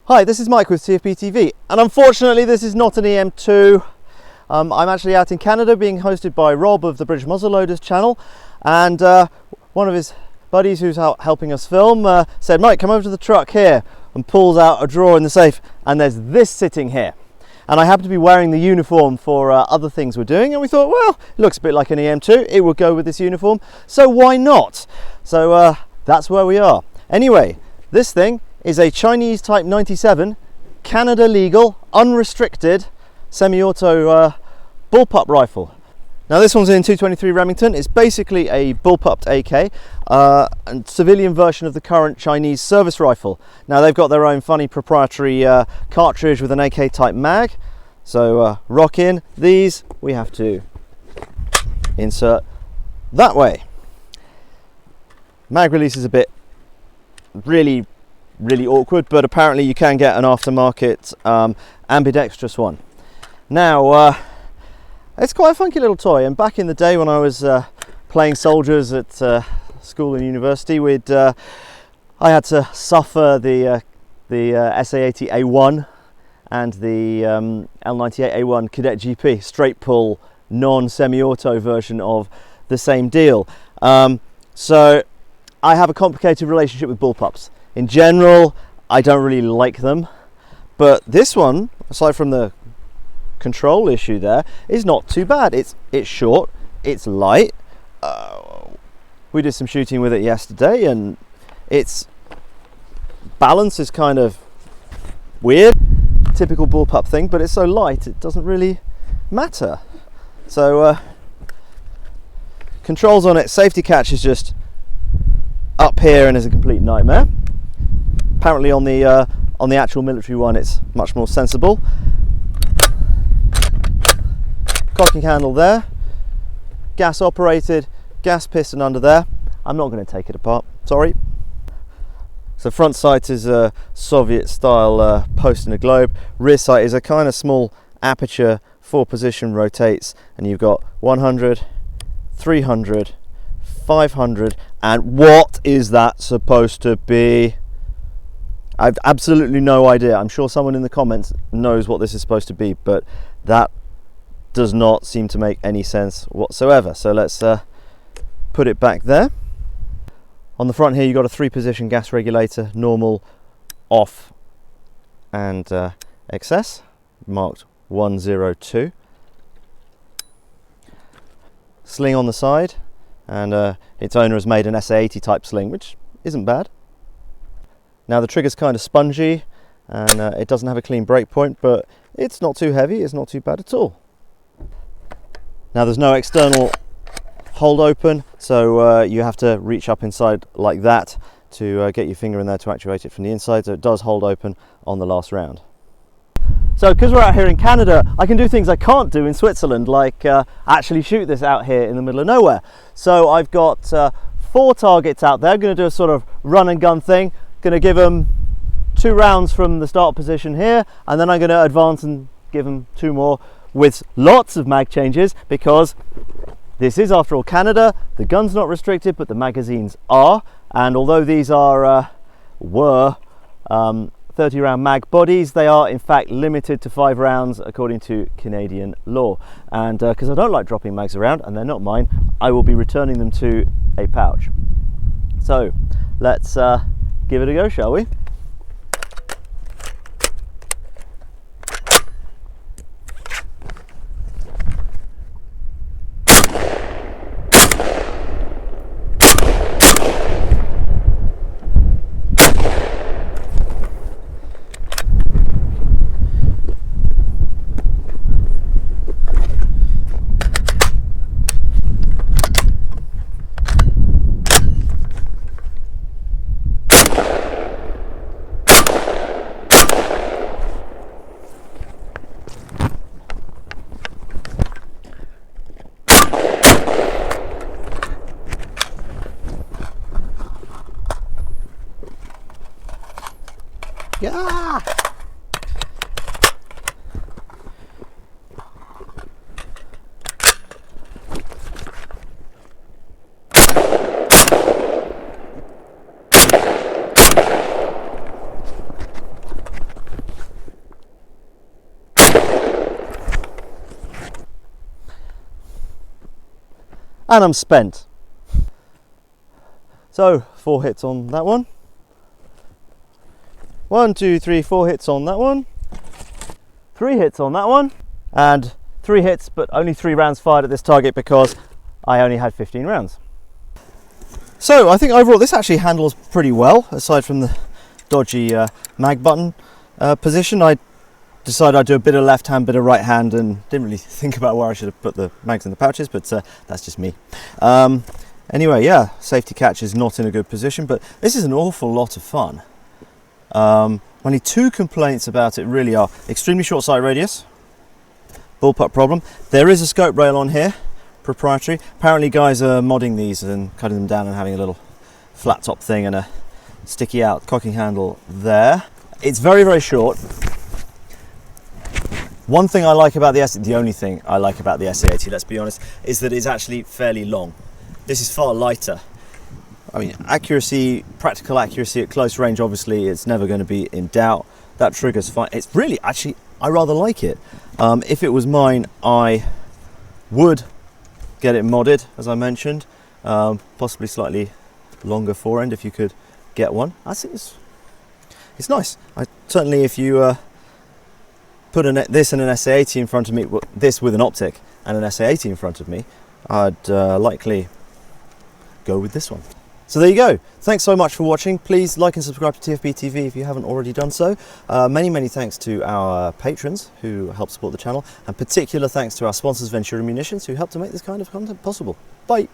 Hi, this is Mike with tfbtv, and unfortunately this is not an EM2. I'm actually out in Canada being hosted by Rob of the British Muzzleloaders channel, and one of his buddies who's out helping us film said, Mike, come over to the truck here, and pulls out a drawer in the safe, and there's this sitting here. And I happen to be wearing the uniform for other things we're doing, and we thought, well, it looks a bit like an EM2, it would go with this uniform, so why not? So that's where we are. Anyway, this thing is a Chinese Type 97, Canada legal, unrestricted, semi-auto bullpup rifle. Now this one's in 223 Remington. It's basically a bullpupped AK, and civilian version of the current Chinese service rifle. Now they've got their own funny proprietary cartridge with an AK type mag. So rock in these, we have to insert that way. Mag release is a bit really awkward, but apparently you can get an aftermarket ambidextrous one. Now it's quite a funky little toy, and back in the day when I was playing soldiers at school and university, I had to suffer the SA80A1 and the L98A1 Cadet GP, straight pull, non-semi-auto version of the same deal. So I have a complicated relationship with bullpups. In general, I don't really like them, but this one, aside from the control issue there, is not too bad. It's short, it's light. We did some shooting with it yesterday, and its balance is kind of weird, typical bullpup thing, but it's so light it doesn't really matter. So controls on it, safety catch is just up here and is a complete nightmare. Apparently on the actual military one it's much more sensible. Cocking handle there, gas operated, gas piston under there. I'm not going to take it apart, sorry. So front sight is a Soviet style post in a globe. Rear sight is a kind of small aperture, 4-position rotates, and you've got 100, 300, 500, and what is that supposed to be? I've absolutely no idea. I'm sure someone in the comments knows what this is supposed to be, but that does not seem to make any sense whatsoever. So let's put it back there. On the front here, you've got a 3-position gas regulator, normal, off, and excess, marked 102. Sling on the side, and its owner has made an SA80 type sling, which isn't bad. Now the trigger's kind of spongy, and it doesn't have a clean break point, but it's not too heavy, it's not too bad at all. Now there's no external hold open, so you have to reach up inside like that to get your finger in there to actuate it from the inside, so it does hold open on the last round. So because we're out here in Canada, I can do things I can't do in Switzerland, like actually shoot this out here in the middle of nowhere. So I've got 4 targets out there. I'm going to do a sort of run and gun thing. Going to give them 2 rounds from the start position here, and then I'm going to advance and give them 2 more with lots of mag changes, because this is, after all, Canada. The gun's not restricted, but the magazines are, and although these are were 30-round mag bodies, they are in fact limited to 5 rounds according to Canadian law. And because I don't like dropping mags around, and they're not mine, I will be returning them to a pouch. So let's give it a go, shall we? and I'm spent. So 4 hits on that one. 1, 2, 3, 4 hits on that one. 3 hits on that one. And 3 hits, but only 3 rounds fired at this target because I only had 15 rounds. So I think overall this actually handles pretty well, aside from the dodgy mag button position. I decided I'd do a bit of left hand, bit of right hand, and didn't really think about where I should have put the mags in the pouches, but that's just me. Anyway, yeah, safety catch is not in a good position, but this is an awful lot of fun. Only 2 complaints about it really are extremely short sight radius, bullpup problem. There is a scope rail on here, proprietary. Apparently guys are modding these and cutting them down and having a little flat top thing and a sticky out cocking handle there. It's very, very short. One thing I like about the only thing I like about the SA80, let's be honest, is that it's actually fairly long. This is far lighter. I mean, accuracy, practical accuracy at close range, obviously, it's never going to be in doubt. That trigger's fine. It's really, actually, I rather like it. If it was mine, I would get it modded, as I mentioned. Possibly slightly longer forend if you could get one. I think it's nice. Certainly, if you put this and an SA80 in front of me, this with an optic and an SA80 in front of me, I'd likely go with this one. So there you go. Thanks so much for watching. Please like and subscribe to TFB TV if you haven't already done so. Many thanks to our patrons who help support the channel, and particular thanks to our sponsors Ventura Munitions, who help to make this kind of content possible. Bye.